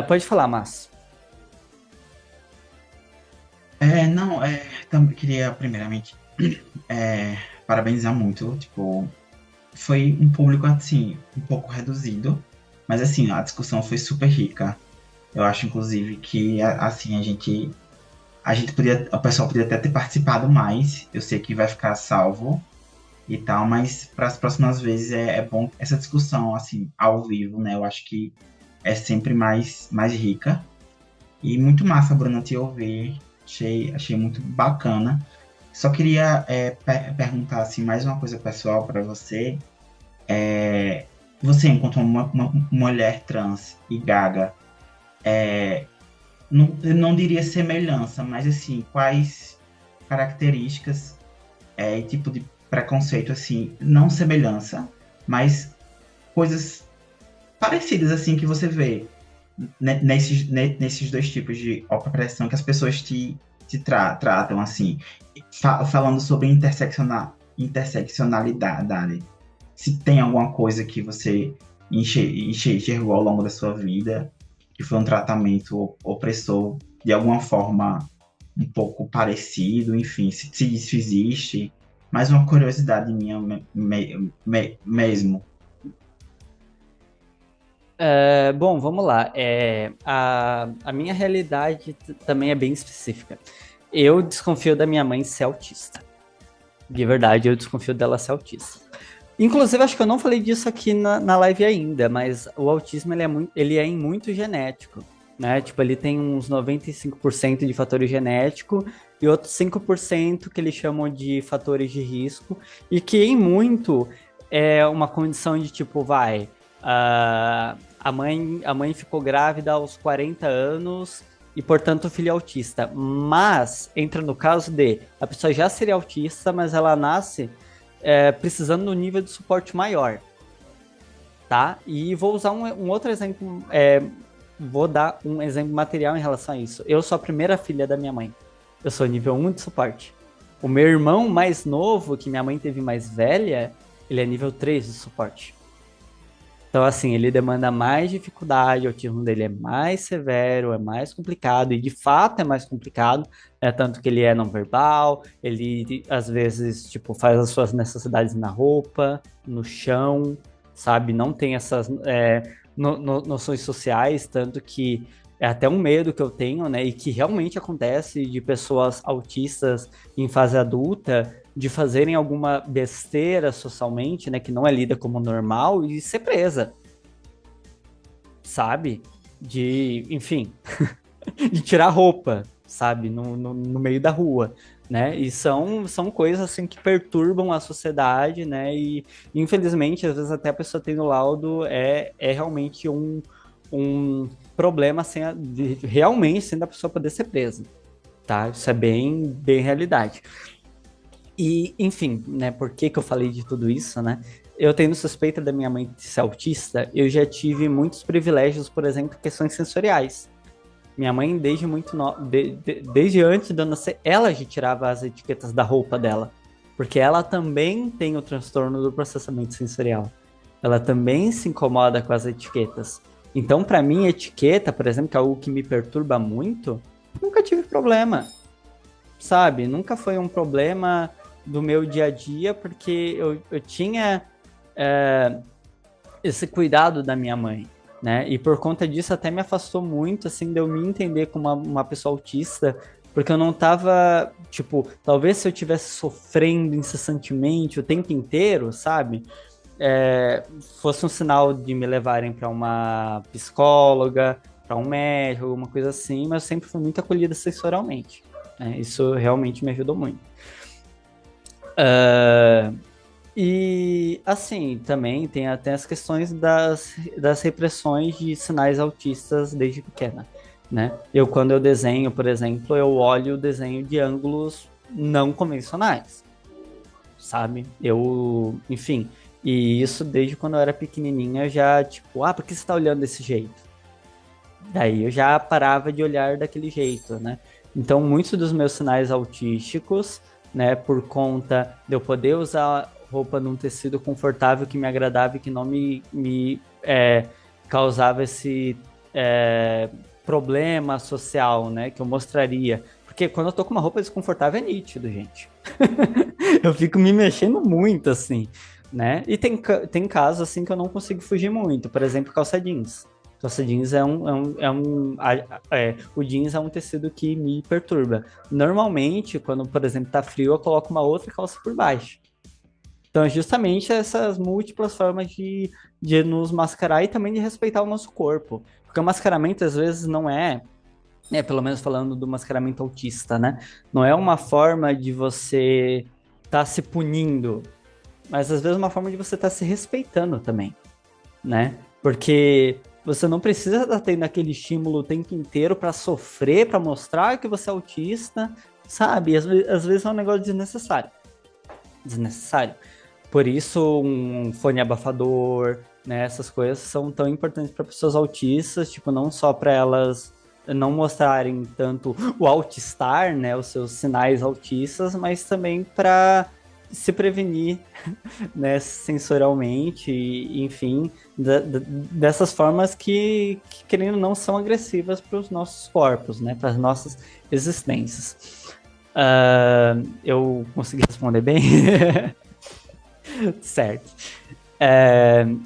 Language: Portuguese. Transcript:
Pode falar, Márcio. Não, também queria primeiramente é, parabenizar muito, tipo, foi um público assim, um pouco reduzido, mas assim, a discussão foi super rica. Eu acho, inclusive, que assim, a gente podia, o pessoal podia até ter participado mais. Eu sei que vai ficar salvo e tal, mas para as próximas vezes é bom essa discussão assim, ao vivo, né? Eu acho que é sempre mais rica. E muito massa, Bruna, te ouvir. Achei muito bacana. Só queria perguntar assim, mais uma coisa pessoal para você. Você, enquanto uma mulher trans e gaga, não, eu não diria semelhança, mas assim, quais características e tipo de preconceito, assim, não semelhança, mas coisas parecidas assim que você vê nesses dois tipos de opressão que as pessoas tratam assim, falando sobre interseccionalidade. Se tem alguma coisa que você enxergou ao longo da sua vida, que foi um tratamento opressor, de alguma forma um pouco parecido, enfim, se isso existe. Mais uma curiosidade minha mesmo. Bom, vamos lá. A minha realidade também é bem específica. Eu desconfio da minha mãe ser autista. De verdade, eu desconfio dela ser autista. Inclusive, acho que eu não falei disso aqui na live ainda, mas o autismo ele é em muito genético, né? Tipo, ele tem uns 95% de fatores genéticos e outros 5% que eles chamam de fatores de risco, e que em muito é uma condição de tipo, a mãe ficou grávida aos 40 anos e, portanto, o filho é autista. Mas entra no caso de a pessoa já seria autista, mas ela nasce precisando de um nível de suporte maior, tá? E vou usar um outro exemplo, vou dar um exemplo material em relação a isso. Eu sou a primeira filha da minha mãe. Eu sou nível 1 de suporte. O meu irmão mais novo, que minha mãe teve mais velha, ele é nível 3 de suporte. Então, assim, ele demanda mais dificuldade, o autismo dele é mais severo, é mais complicado, e de fato é mais complicado, tanto que ele é não verbal, ele às vezes, tipo, faz as suas necessidades na roupa, no chão, sabe? Não tem essas noções sociais, tanto que é até um medo que eu tenho, né? E que realmente acontece de pessoas autistas em fase adulta de fazerem alguma besteira socialmente, né, que não é lida como normal e ser presa, sabe? De, enfim, de tirar roupa, sabe, no meio da rua, né? E são coisas assim que perturbam a sociedade, né? E infelizmente, às vezes até a pessoa tendo laudo é realmente um problema realmente sem a pessoa poder ser presa, tá? Isso é bem realidade. E, enfim, né, por que que eu falei de tudo isso, né? Eu tendo suspeita da minha mãe ser autista, eu já tive muitos privilégios, por exemplo, questões sensoriais. Minha mãe, desde antes de eu nascer, ela já tirava as etiquetas da roupa dela, porque ela também tem o transtorno do processamento sensorial. Ela também se incomoda com as etiquetas. Então, para mim, etiqueta, por exemplo, que é algo que me perturba muito, nunca tive problema, sabe? Nunca foi um problema do meu dia a dia, porque eu tinha é, esse cuidado da minha mãe, né? E por conta disso até me afastou muito, assim, de eu me entender como uma pessoa autista, porque eu não tava, tipo, talvez se eu tivesse sofrendo incessantemente o tempo inteiro, sabe? Fosse um sinal de me levarem para uma psicóloga, para um médico, alguma coisa assim, mas eu sempre fui muito acolhida sensorialmente, né? Isso realmente me ajudou muito. E assim, também tem até as questões das repressões de sinais autistas desde pequena, né? Quando eu desenho, por exemplo, eu olho o desenho de ângulos não convencionais, sabe? Enfim, e isso desde quando eu era pequenininha, eu já, tipo, por que você tá olhando desse jeito? Daí eu já parava de olhar daquele jeito, né? Então, muitos dos meus sinais autísticos, né, por conta de eu poder usar roupa num tecido confortável que me agradava e que não me causava problema social, né, que eu mostraria. Porque quando eu tô com uma roupa desconfortável é nítido, gente. Eu fico me mexendo muito, assim, né? E tem casos, assim, que eu não consigo fugir muito. Por exemplo, calça jeans. Calça jeans o jeans é um tecido que me perturba. Normalmente, quando, por exemplo, tá frio, eu coloco uma outra calça por baixo. Então, é justamente essas múltiplas formas de nos mascarar e também de respeitar o nosso corpo. Porque o mascaramento, às vezes, não pelo menos falando do mascaramento autista, né? Não é uma forma de você estar se punindo, mas às vezes é uma forma de você estar se respeitando também, né? Porque você não precisa estar tendo aquele estímulo o tempo inteiro para sofrer, para mostrar que você é autista, sabe? Às vezes é um negócio desnecessário. Desnecessário. Por isso, um fone abafador, né? Essas coisas são tão importantes para pessoas autistas, tipo, não só para elas não mostrarem tanto o autistar, né? Os seus sinais autistas, mas também para se prevenir, né, sensorialmente, e, enfim, dessas formas que, querendo ou não, são agressivas para os nossos corpos, né, para as nossas existências. Eu consegui responder bem? Certo. Deixa